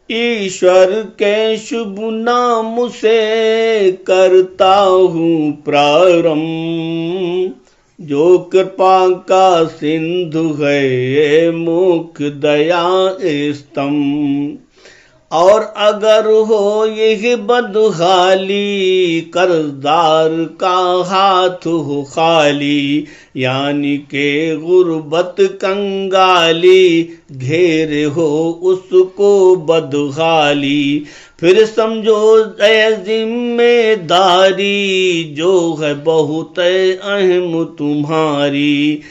ईश्वर के शुभ नाम से करता हूँ प्रारंभ, जो कृपा का सिंधु है ये मुख दया स्तंभ। और अगर हो यह बदहाली, कर्जदार का हाथ हो खाली, यानी के गुर्बत कंगाली, घेरे हो उसको बदहाली। फिर समझो जिम्मेदारी, जो है बहुत अहम तुम्हारी।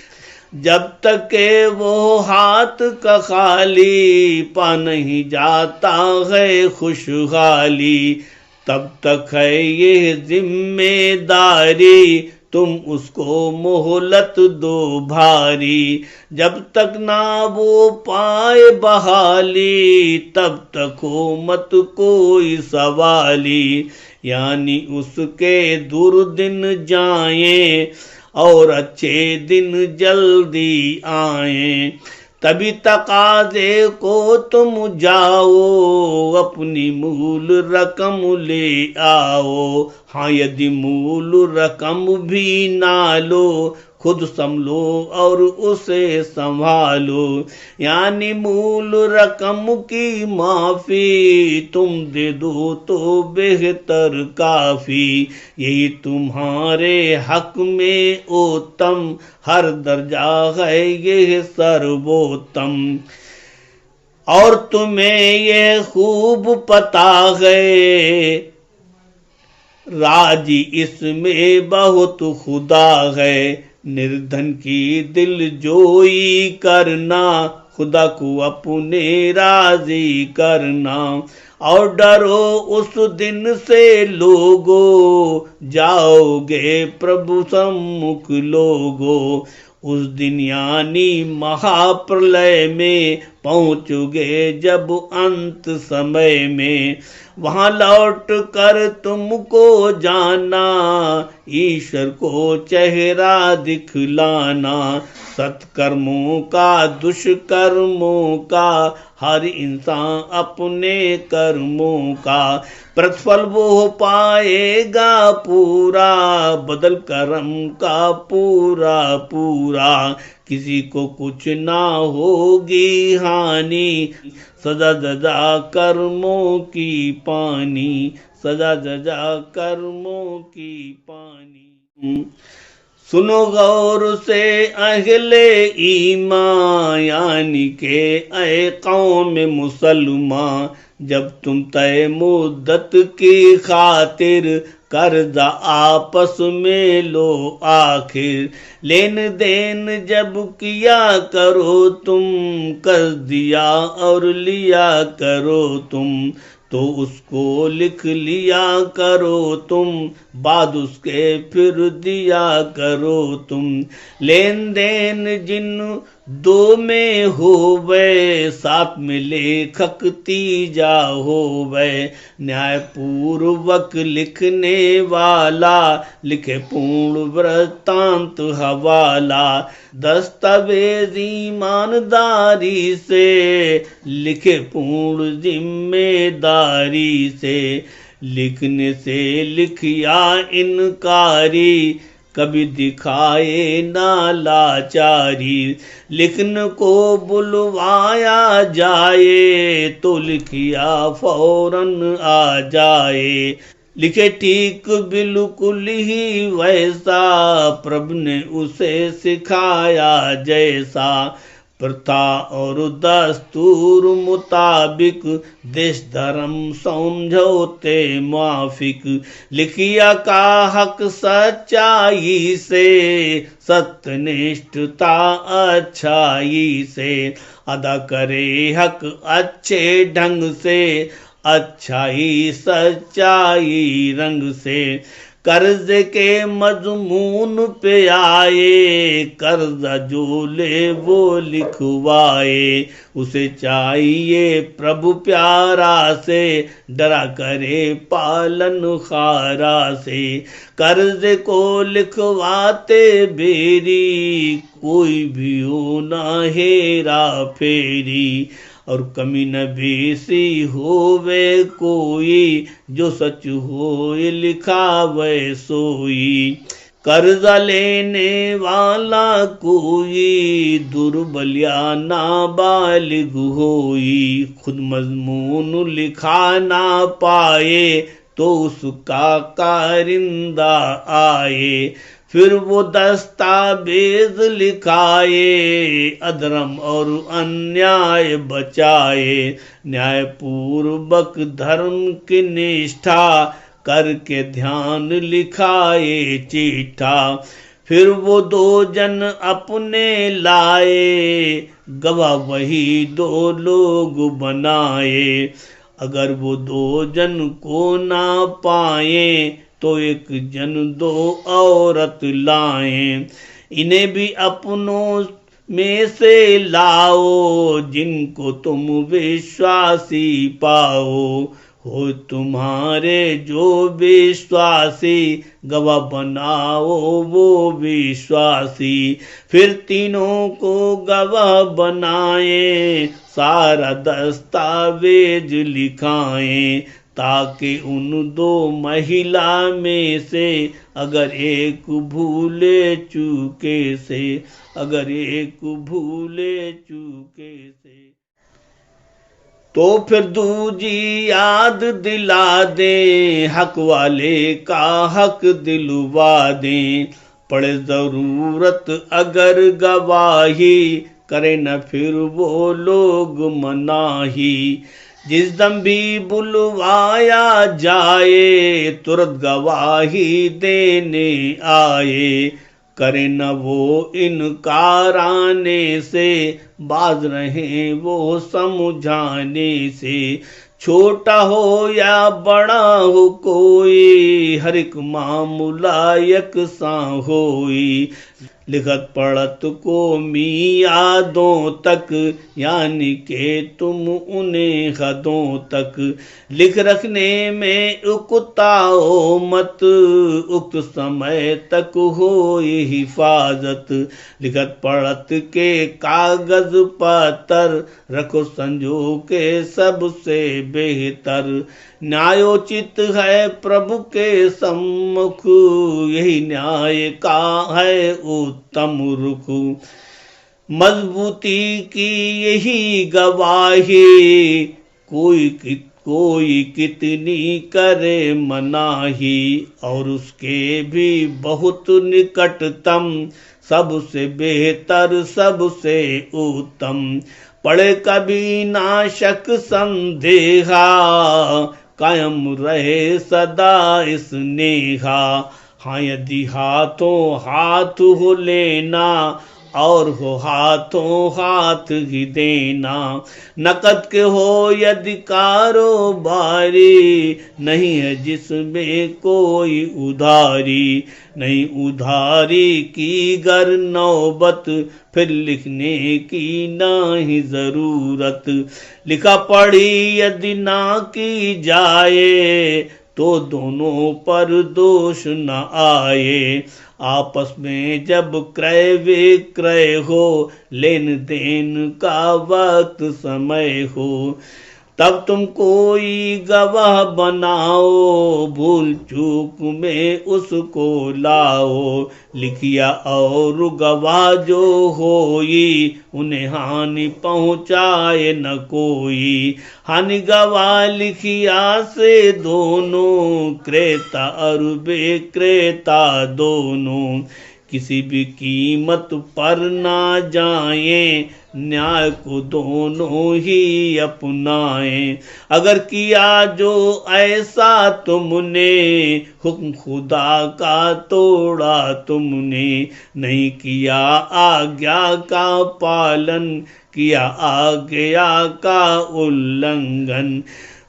जब तक के वो हाथ का खाली, पा नहीं जाता है खुशहाली, तब तक है ये जिम्मेदारी, तुम उसको मोहलत दो भारी। जब तक ना वो पाए बहाली, तब तक हो मत कोई सवाली। यानी उसके दुर्दिन जाएं और अच्छे दिन जल्दी आए। तभी तकाजे को तुम जाओ, अपनी मूल रकम ले आओ। हाँ, यदि मूल रकम भी ना लो, खुद संभलो और उसे संभालो। यानी मूल रकम की माफी तुम दे दो तो बेहतर काफी। यही तुम्हारे हक में उत्तम, हर दर्जा है ये सर्वोत्तम। और तुम्हें ये खूब पता है, राजी इसमें बहुत खुदा है। निर्धन की दिल जोई करना, खुदा को अपने राजी करना। और डरो उस दिन से लोगो, जाओगे प्रभु सम्मुख लोगो। उस दिन यानी महाप्रलय में पहुंचोगे जब अंत समय में। वहां लौट कर तुमको जाना, ईश्वर को चेहरा दिखलाना। सत्कर्मों का दुष्कर्मों का, हर इंसान अपने कर्मों का प्रतिफल वो पाएगा पूरा, बदल कर्म का पूरा पूरा। किसी को कुछ ना होगी हानि, सजा जजा कर्मों की पानी, सजा जजा कर्मों की पानी। सुनो गौर से अहले ईमान, यानी के ऐ कौम मुसलमान। जब तुम तय मुद्दत की खातिर कर्जा आपस में लो आखिर। लेन देन जब किया करो तुम, कर्ज दिया और लिया करो तुम, तो उसको लिख लिया करो तुम, बाद उसके फिर दिया करो तुम। लेन देन जिन दो में होवे, साथ में लेखक तीजा होवे। न्याय पूर्वक लिखने वाला, लिखे पूर्ण वृत्तांत हवाला। दस्तावेज ईमानदारी से, लिखे पूर्ण जिम्मेदारी से। लिखने से लिखिया इनकारी, कभी दिखाए ना लाचारी। लिखने को बुलवाया जाए, तो लिखिया फौरन आ जाए। लिखे ठीक बिल्कुल ही वैसा, प्रभु ने उसे सिखाया जैसा। प्रथा और दस्तूर मुताबिक, देश धर्म समझौते माफिक। लिखिया का हक सच्चाई से, सत्यनिष्ठता अच्छाई से। अदा करे हक अच्छे ढंग से, अच्छाई सच्चाई रंग से। कर्ज के मजमून पे आए, कर्जा जो ले वो लिखवाए। उसे चाहिए प्रभु प्यारा से, डरा करे पालन खारा से। कर्ज को लिखवाते बेरी, कोई भी हो ना हेरा फेरी। और कमी न बेसी होवे कोई, जो सच होए लिखावे सोई। कर्जा लेने वाला कोई, दुर्बलिया नाबालिग होई। खुद मजमून लिखा ना पाए, तो उसका कारिंदा आए। फिर वो दस्तावेज लिखाए, अधर्म और अन्याय बचाए। न्यायपूर्वक धर्म की निष्ठा, करके ध्यान लिखाए चिट्ठा। फिर वो 2 जन अपने लाए, गवाह वही 2 लोग बनाए। अगर वो 2 जन को ना पाए, तो 1 जन 2 औरत लाए। इन्हें भी अपनों में से लाओ, जिनको तुम विश्वासी पाओ। हो तुम्हारे जो विश्वासी, गवाह बनाओ वो विश्वासी। फिर तीनों को गवाह बनाए, सारा दस्तावेज लिखाएं। ताकि उन 2 महिला में से अगर एक भूले चूके से, अगर एक भूले चूके से, तो फिर दूजी याद दिला दे। हक वाले का हक दिलवा दे। पड़े जरूरत अगर गवाही, करे न फिर वो लोग मनाही। जिस दम भी बुलवाया जाए, तुरंत गवाही देने आए। करे न वो इनकार आने से, बाज रहे वो समझाने से। छोटा हो या बड़ा हो कोई, हर एक मामूला यकसा होई। लिखत पढ़त को मियादों तक, यानी के तुम उन्हें हदों तक। लिख रखने में उकताओ मत, उक्त समय तक हो हिफाजत। लिखत पढ़त के कागज पत्र, रखो संजो के सबसे बेहतर। न्यायोचित है प्रभु के सम्मुख, यही न्याय का है उत्तम रुख। मजबूती की यही गवाही, कोई कितनी करे मनाही। और उसके भी बहुत निकटतम, सबसे बेहतर सबसे उत्तम। पड़े कभी ना शक संदेहा, कायम रहे सदा स्नेहा। हाँ यदि हाथों हाथ हो लेना, और हो हाथों हाथ ही देना। नकद के हो यदि कारोबारी, नहीं है जिसमें कोई उधारी। नहीं उधारी की गर नौबत, फिर लिखने की नहीं जरूरत। लिखा पढ़ी यदि ना की जाए, तो दोनों पर दोष न आए। आपस में जब क्रय विक्रय हो, लेन देन का वक्त समय हो, तब तुम कोई गवाह बनाओ। भूल चूक में उसको लाओ। लिखिया और गवाह जो होई, उन्हें हानि पहुँचाए न कोई। हानि गवाह लिखिया से दोनों, क्रेता और विक्रेता दोनों। किसी भी कीमत पर ना जाएं, न्याय को दोनों ही अपनाएं। अगर किया जो ऐसा तुमने, हुक्म खुदा का तोड़ा तुमने। नहीं किया आज्ञा का पालन, किया आज्ञा का उल्लंघन।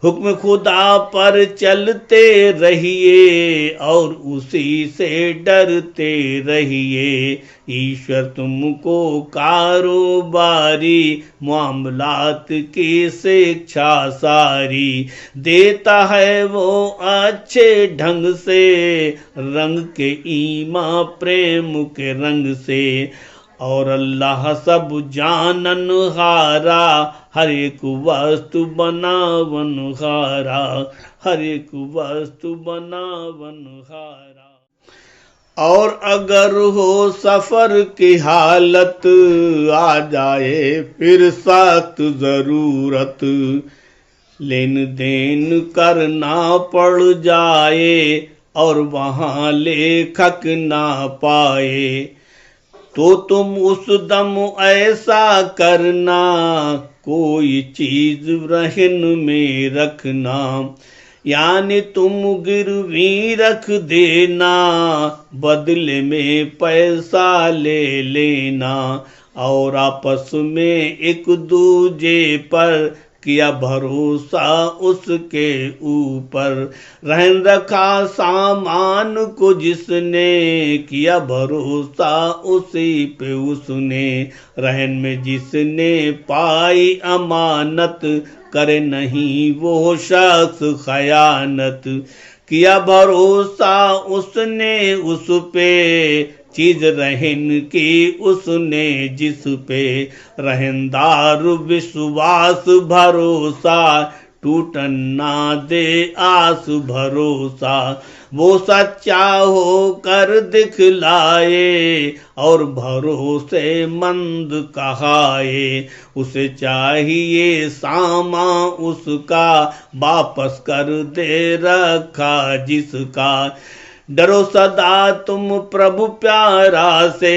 हुक्म खुदा पर चलते रहिए, और उसी से डरते रहिए। ईश्वर तुमको कारोबारी मामलात की शिक्षा सारी देता है। वो अच्छे ढंग से, रंग के ईमा प्रेम के रंग से। और अल्लाह सब जानन हारा, हर एक वस्तु बनावन हारा, हर एक वस्तु बनावन हारा। और अगर हो सफर की हालत, आ जाए फिर सख्त जरूरत, लेन देन करना पड़ जाए और वहां लेखक ना पाए, तो तुम उस दम ऐसा करना, कोई चीज रहन में रखना, यानी तुम गिरवी रख देना, बदले में पैसा ले लेना, और आपस में एक दूजे पर किया भरोसा उसके ऊपर, रहन रखा सामान को जिसने, किया भरोसा उसी पे उसने, रहन में जिसने पाई अमानत, करे नहीं वो शख्स खयानत, किया भरोसा उसने उस पे, चीज रहन की उसने जिस पे, रहनदार विश्वास भरोसा, टूटन ना दे आस भरोसा, वो सच्चा हो कर दिखलाए और भरोसे मंद कहाए, उसे चाहिए सामा उसका, वापस कर दे रखा जिसका, डरो सदा तुम प्रभु प्यारा से,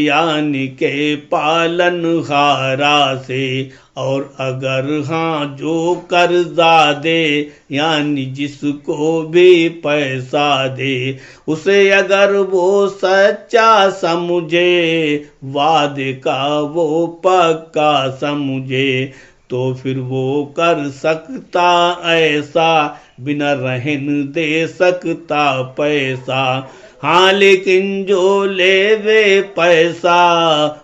यानी के पालनहारा से, और अगर हाँ जो कर्जा दे, यानी जिसको भी पैसा दे, उसे अगर वो सच्चा समझे, वादे का वो पक्का समझे, तो फिर वो कर सकता ऐसा, बिना रहन दे सकता पैसा। हाँ लेकिन जो ले वे पैसा,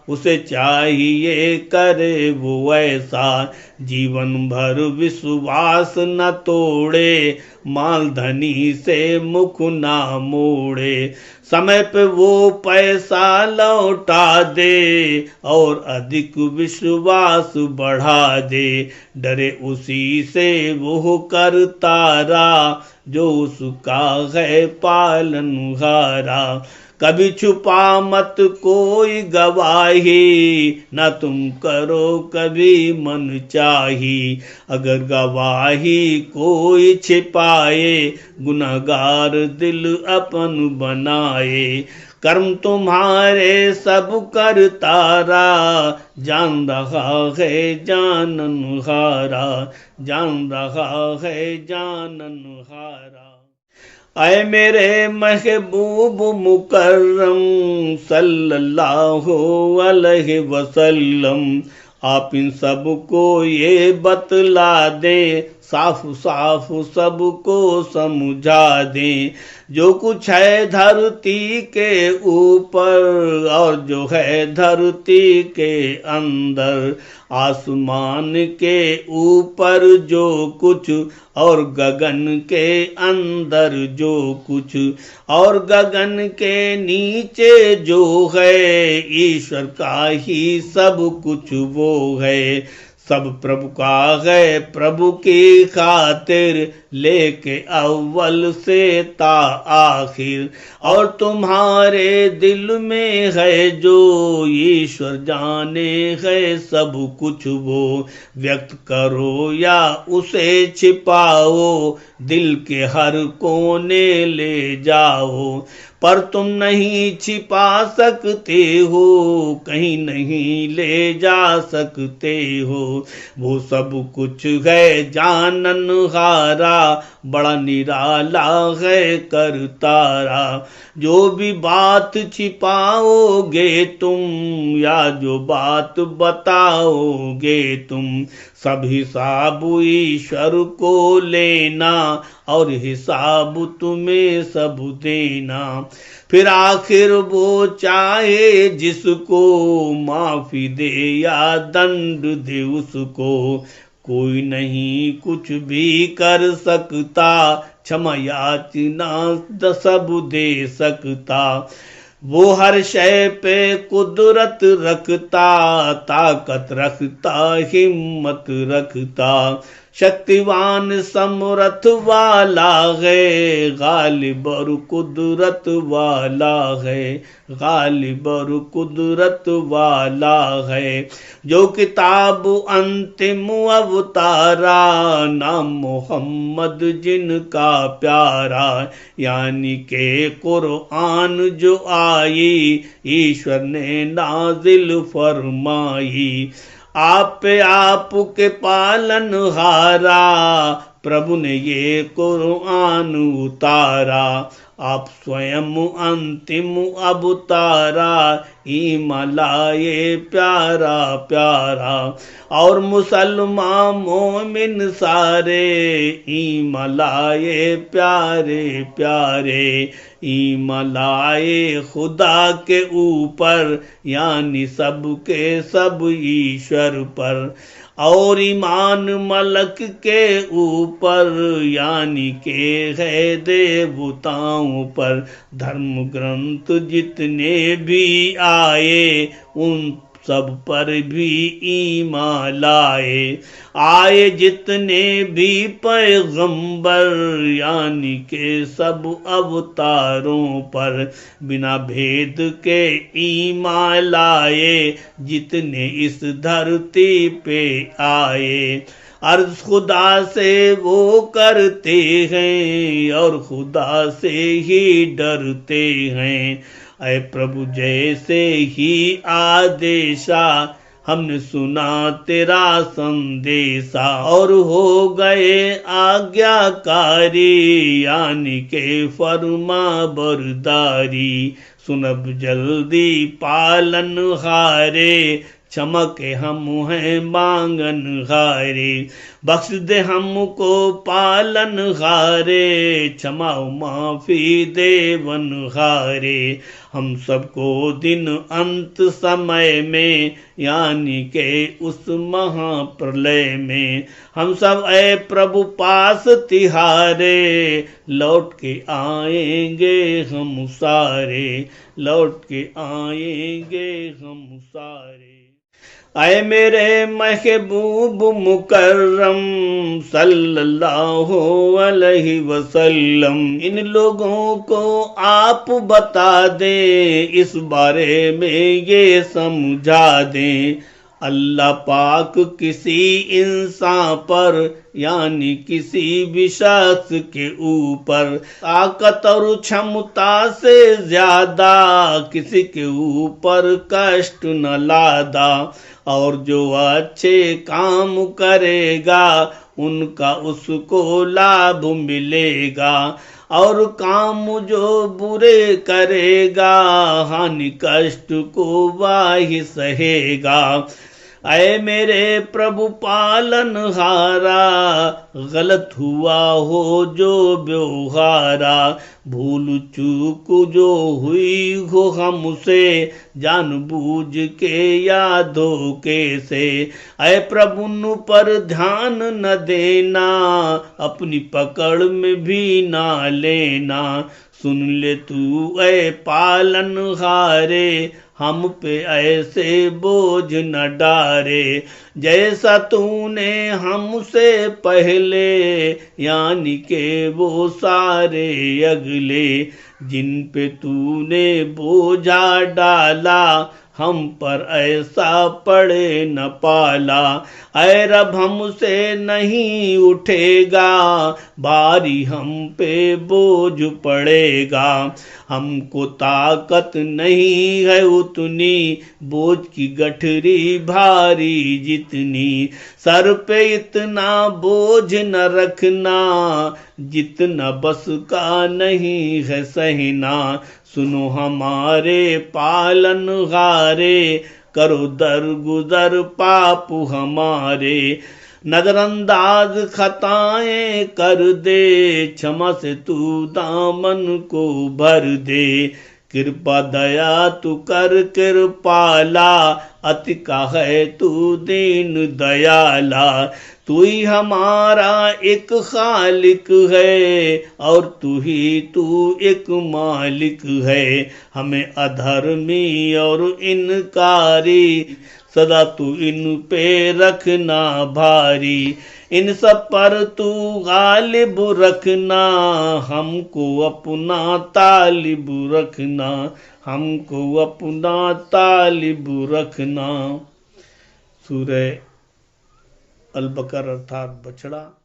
उसे चाहिए करे वो ऐसा, जीवन भर विश्वास न तोड़े, माल धनी से मुख ना मोड़े, समय पे वो पैसा लौटा दे और अधिक विश्वास बढ़ा दे, डरे उसी से वो करतारा, जो उसका है पालनहारा। कभी छुपा मत कोई गवाही, न तुम करो कभी मन चाही, अगर गवाही कोई छिपाए, गुनहगार दिल अपन बनाए, कर्म तुम्हारे सब करतारा, जान रहा है जाननहारा, जान रहा है जाननहारा। ऐ मेरे महबूब मुकर्रम सल्लल्लाहु अलैहि वसल्लम, आप इन सबको ये बतला दे, साफ साफ सबको समझा दे, जो कुछ है धरती के ऊपर और जो है धरती के अंदर, आसमान के ऊपर जो कुछ और गगन के अंदर जो कुछ और गगन के नीचे जो है, ईश्वर का ही सब कुछ वो है, सब प्रभु का है, प्रभु की खातिर लेके अव्वल से ता आखिर, और तुम्हारे दिल में है जो ईश्वर जाने है सब कुछ वो, व्यक्त करो या उसे छिपाओ, दिल के हर कोने ले जाओ, पर तुम नहीं छिपा सकते हो, कहीं नहीं ले जा सकते हो, वो सब कुछ है जाननहारा, बड़ा निराला है करतारा, जो भी बात छिपाओगे तुम या जो बात बताओगे तुम, सब हिसाब ईश्वर को लेना और हिसाब तुम्हें सब देना, फिर आखिर वो चाहे जिसको माफी दे या दंड दे उसको, कोई नहीं कुछ भी कर सकता, क्षमा याचना सब दे सकता, वो हर शय पे कुदरत रखता, ताकत रखता, हिम्मत रखता, शक्तिवान समर्थ वाला है, गालिब और कुदरत वाला है, गालिब और कुदरत वाला है। जो किताब अंतिम अवतारा, नाम मोहम्मद जिनका प्यारा, यानी के कुरआन जो आई, ईश्वर ने नाजिल फरमाई। आप के पालन हारा, प्रभु ने ये कुरआन उतारा। आप स्वयं अंतिम अवतारा, ईमान लाए प्यारा प्यारा। और मुसलमान मोमिन सारे, ईमान लाए प्यारे प्यारे। ईमान लाए खुदा के ऊपर, यानी सब के सब ईश्वर पर। और ईमान मलक के ऊपर, यानी के है देवताओं पर। धर्म ग्रंथ जितने भी आए, उन सब पर भी ईमान लाए। आए जितने भी पैगंबर, यानी के सब अवतारों पर, बिना भेद के ईमान लाए, जितने इस धरती पे आए। अर्ज खुदा से वो करते हैं, और खुदा से ही डरते हैं। ऐ प्रभु जैसे ही आदेशा, हमने सुना तेरा संदेशा, और हो गए आज्ञाकारी, यानी के फरमा बरदारी। सुनब जल्दी पालन हारे, क्षमा के हम हैं मांगन हारे। बख्श दे हमको पालन हारे, क्षमा माफी देवन हारे। हम सबको दिन अंत समय में, यानी के उस महाप्रलय में, हम सब ऐ प्रभु पास तिहारे, लौट के आएंगे हम सारे, लौट के आएंगे हम सारे। आए मेरे महबूब मुकर्रम सल्लल्लाहु अलैहि वसल्लम, इन लोगों को आप बता दें, इस बारे में ये समझा दें। अल्लाह पाक किसी इंसान पर, यानी किसी भी शख्स के ऊपर, ताकत और क्षमता से ज्यादा किसी के ऊपर कष्ट न लादा। और जो अच्छे काम करेगा, उनका उसको लाभ मिलेगा। और काम जो बुरे करेगा, हानि कष्ट को वाही सहेगा। ऐ मेरे प्रभु पालन हारा, गलत हुआ हो जो व्यवहारा, भूल चूक जो हुई हो हमसे, जानबूझ के या धोखे से। ऐ प्रभु न पर ध्यान न देना, अपनी पकड़ में भी ना लेना। सुन ले तू ऐ पालन हारे, हम पे ऐसे बोझ न डारे। जैसा तूने हमसे पहले, यानी के वो सारे अगले, जिन पे तूने बोझा डाला, हम पर ऐसा पड़े न पाला। ऐ रब हमसे नहीं उठेगा, भारी हम पे बोझ पड़ेगा। हमको ताकत नहीं है उतनी, बोझ की गठरी भारी जितनी। सर पे इतना बोझ न रखना, जितना बस का नहीं है सहना। सुनो हमारे पालन हारे, करो दरगुजर पाप हमारे। नजरअंदाज खताएं कर दे, क्षमा से तू दामन को भर दे। कृपा दया तू कर कृपाला, अति काहे तू दीन दयाला। तू ही हमारा एक खालिक है, और तू एक मालिक है। हमें अधर्मी और इनकारी, सदा तू इन पे रखना भारी। इन सब पर तू गालिब रखना, हमको अपना तालिब रखना, हमको अपना तालिब रखना। सूरह अल बकर अर्थात बछड़ा।